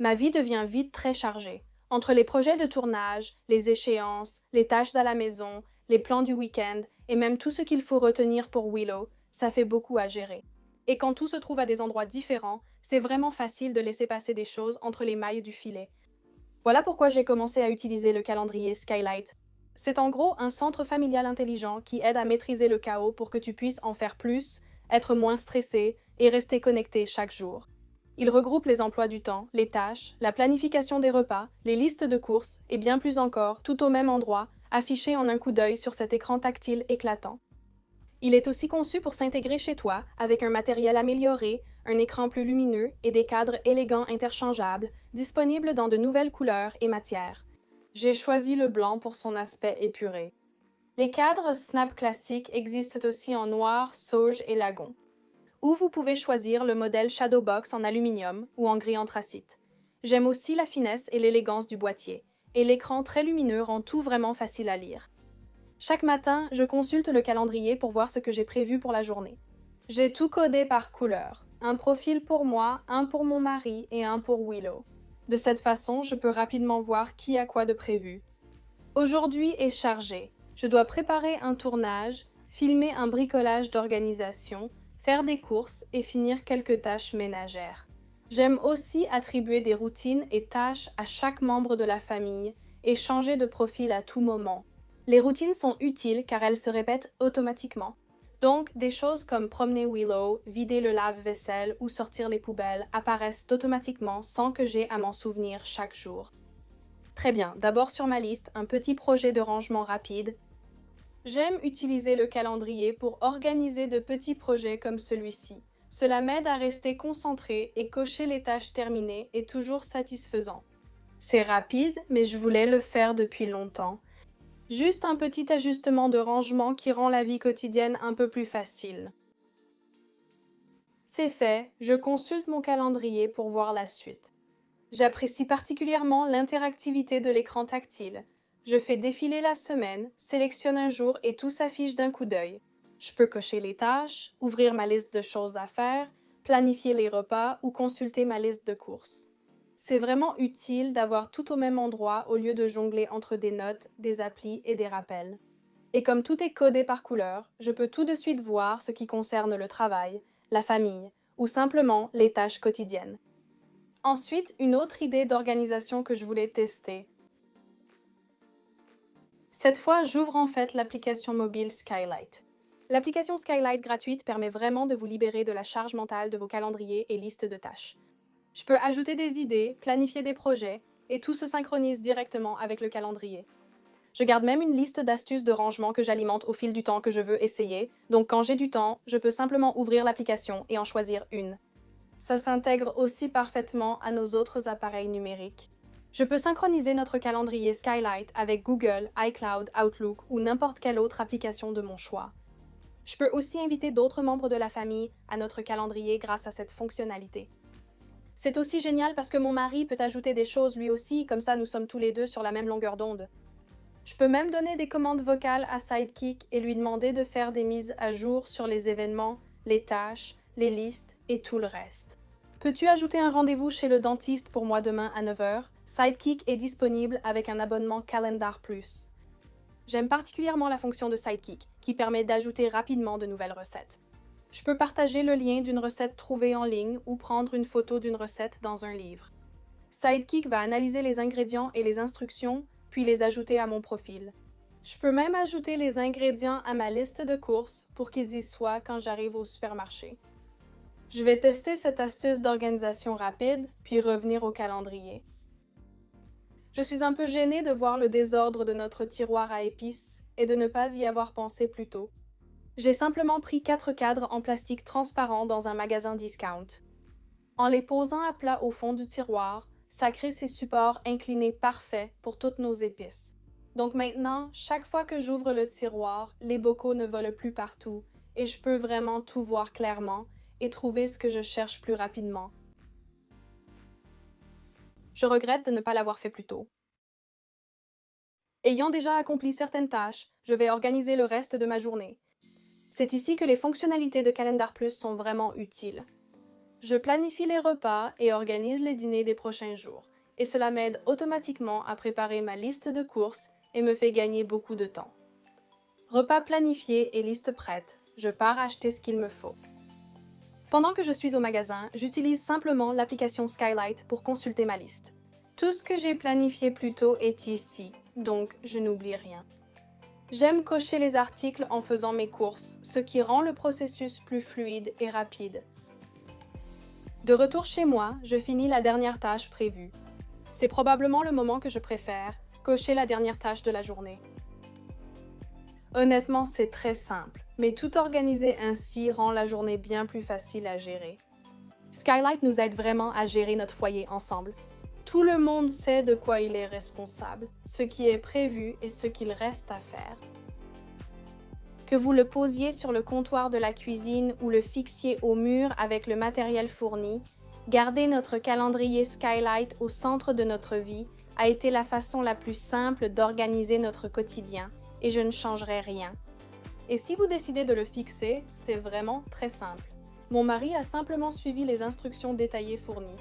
Ma vie devient vite très chargée. Entre les projets de tournage, les échéances, les tâches à la maison, les plans du week-end et même tout ce qu'il faut retenir pour Willow, ça fait beaucoup à gérer. Et quand tout se trouve à des endroits différents, c'est vraiment facile de laisser passer des choses entre les mailles du filet. Voilà pourquoi j'ai commencé à utiliser le calendrier Skylight. C'est en gros un centre familial intelligent qui aide à maîtriser le chaos pour que tu puisses en faire plus, être moins stressé et rester connecté chaque jour. Il regroupe les emplois du temps, les tâches, la planification des repas, les listes de courses et bien plus encore, tout au même endroit, affiché en un coup d'œil sur cet écran tactile éclatant. Il est aussi conçu pour s'intégrer chez toi avec un matériel amélioré, un écran plus lumineux et des cadres élégants interchangeables, disponibles dans de nouvelles couleurs et matières. J'ai choisi le blanc pour son aspect épuré. Les cadres Snap classiques existent aussi en noir, sauge et lagon. Ou vous pouvez choisir le modèle Shadowbox en aluminium ou en gris anthracite. J'aime aussi la finesse et l'élégance du boîtier, et l'écran très lumineux rend tout vraiment facile à lire. Chaque matin, je consulte le calendrier pour voir ce que j'ai prévu pour la journée. J'ai tout codé par couleur. Un profil pour moi, un pour mon mari et un pour Willow. De cette façon, je peux rapidement voir qui a quoi de prévu. Aujourd'hui est chargé. Je dois préparer un tournage, filmer un bricolage d'organisation, faire des courses et finir quelques tâches ménagères. J'aime aussi attribuer des routines et tâches à chaque membre de la famille et changer de profil à tout moment. Les routines sont utiles car elles se répètent automatiquement. Donc, des choses comme promener Willow, vider le lave-vaisselle ou sortir les poubelles apparaissent automatiquement sans que j'aie à m'en souvenir chaque jour. Très bien, d'abord sur ma liste, un petit projet de rangement rapide. J'aime utiliser le calendrier pour organiser de petits projets comme celui-ci. Cela m'aide à rester concentré et cocher les tâches terminées est toujours satisfaisant. C'est rapide, mais je voulais le faire depuis longtemps. Juste un petit ajustement de rangement qui rend la vie quotidienne un peu plus facile. C'est fait, je consulte mon calendrier pour voir la suite. J'apprécie particulièrement l'interactivité de l'écran tactile. Je fais défiler la semaine, sélectionne un jour et tout s'affiche d'un coup d'œil. Je peux cocher les tâches, ouvrir ma liste de choses à faire, planifier les repas ou consulter ma liste de courses. C'est vraiment utile d'avoir tout au même endroit au lieu de jongler entre des notes, des applis et des rappels. Et comme tout est codé par couleur, je peux tout de suite voir ce qui concerne le travail, la famille ou simplement les tâches quotidiennes. Ensuite, une autre idée d'organisation que je voulais tester. Cette fois, j'ouvre en fait l'application mobile Skylight. L'application Skylight gratuite permet vraiment de vous libérer de la charge mentale de vos calendriers et listes de tâches. Je peux ajouter des idées, planifier des projets, et tout se synchronise directement avec le calendrier. Je garde même une liste d'astuces de rangement que j'alimente au fil du temps que je veux essayer, donc quand j'ai du temps, je peux simplement ouvrir l'application et en choisir une. Ça s'intègre aussi parfaitement à nos autres appareils numériques. Je peux synchroniser notre calendrier Skylight avec Google, iCloud, Outlook ou n'importe quelle autre application de mon choix. Je peux aussi inviter d'autres membres de la famille à notre calendrier grâce à cette fonctionnalité. C'est aussi génial parce que mon mari peut ajouter des choses lui aussi, comme ça nous sommes tous les deux sur la même longueur d'onde. Je peux même donner des commandes vocales à Sidekick et lui demander de faire des mises à jour sur les événements, les tâches, les listes et tout le reste. Peux-tu ajouter un rendez-vous chez le dentiste pour moi demain à 9 h? Sidekick est disponible avec un abonnement Calendar Plus. J'aime particulièrement la fonction de Sidekick, qui permet d'ajouter rapidement de nouvelles recettes. Je peux partager le lien d'une recette trouvée en ligne ou prendre une photo d'une recette dans un livre. Sidekick va analyser les ingrédients et les instructions, puis les ajouter à mon profil. Je peux même ajouter les ingrédients à ma liste de courses pour qu'ils y soient quand j'arrive au supermarché. Je vais tester cette astuce d'organisation rapide, puis revenir au calendrier. Je suis un peu gênée de voir le désordre de notre tiroir à épices et de ne pas y avoir pensé plus tôt. J'ai simplement pris 4 cadres en plastique transparent dans un magasin discount. En les posant à plat au fond du tiroir, ça crée ces supports inclinés parfaits pour toutes nos épices. Donc maintenant, chaque fois que j'ouvre le tiroir, les bocaux ne volent plus partout et je peux vraiment tout voir clairement et trouver ce que je cherche plus rapidement. Je regrette de ne pas l'avoir fait plus tôt. Ayant déjà accompli certaines tâches, je vais organiser le reste de ma journée. C'est ici que les fonctionnalités de Calendar Plus sont vraiment utiles. Je planifie les repas et organise les dîners des prochains jours, et cela m'aide automatiquement à préparer ma liste de courses et me fait gagner beaucoup de temps. Repas planifié et liste prête, je pars acheter ce qu'il me faut. Pendant que je suis au magasin, j'utilise simplement l'application Skylight pour consulter ma liste. Tout ce que j'ai planifié plus tôt est ici, donc je n'oublie rien. J'aime cocher les articles en faisant mes courses, ce qui rend le processus plus fluide et rapide. De retour chez moi, je finis la dernière tâche prévue. C'est probablement le moment que je préfère, cocher la dernière tâche de la journée. Honnêtement, c'est très simple, mais tout organiser ainsi rend la journée bien plus facile à gérer. Skylight nous aide vraiment à gérer notre foyer ensemble. Tout le monde sait de quoi il est responsable, ce qui est prévu et ce qu'il reste à faire. Que vous le posiez sur le comptoir de la cuisine ou le fixiez au mur avec le matériel fourni, garder notre calendrier Skylight au centre de notre vie a été la façon la plus simple d'organiser notre quotidien et je ne changerai rien. Et si vous décidez de le fixer, c'est vraiment très simple. Mon mari a simplement suivi les instructions détaillées fournies.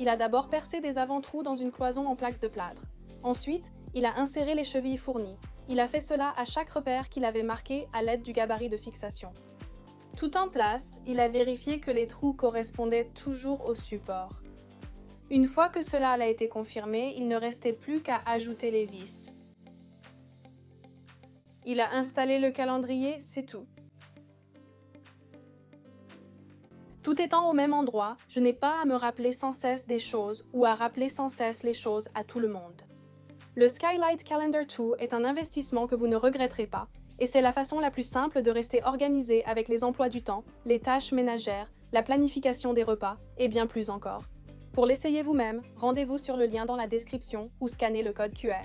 Il a d'abord percé des avant-trous dans une cloison en plaque de plâtre. Ensuite, il a inséré les chevilles fournies. Il a fait cela à chaque repère qu'il avait marqué à l'aide du gabarit de fixation. Tout en place, il a vérifié que les trous correspondaient toujours au support. Une fois que cela a été confirmé, il ne restait plus qu'à ajouter les vis. Il a installé le calendrier, c'est tout. Tout étant au même endroit, je n'ai pas à me rappeler sans cesse des choses ou à rappeler sans cesse les choses à tout le monde. Le Skylight Calendar 2 est un investissement que vous ne regretterez pas, et c'est la façon la plus simple de rester organisé avec les emplois du temps, les tâches ménagères, la planification des repas, et bien plus encore. Pour l'essayer vous-même, rendez-vous sur le lien dans la description ou scannez le code QR.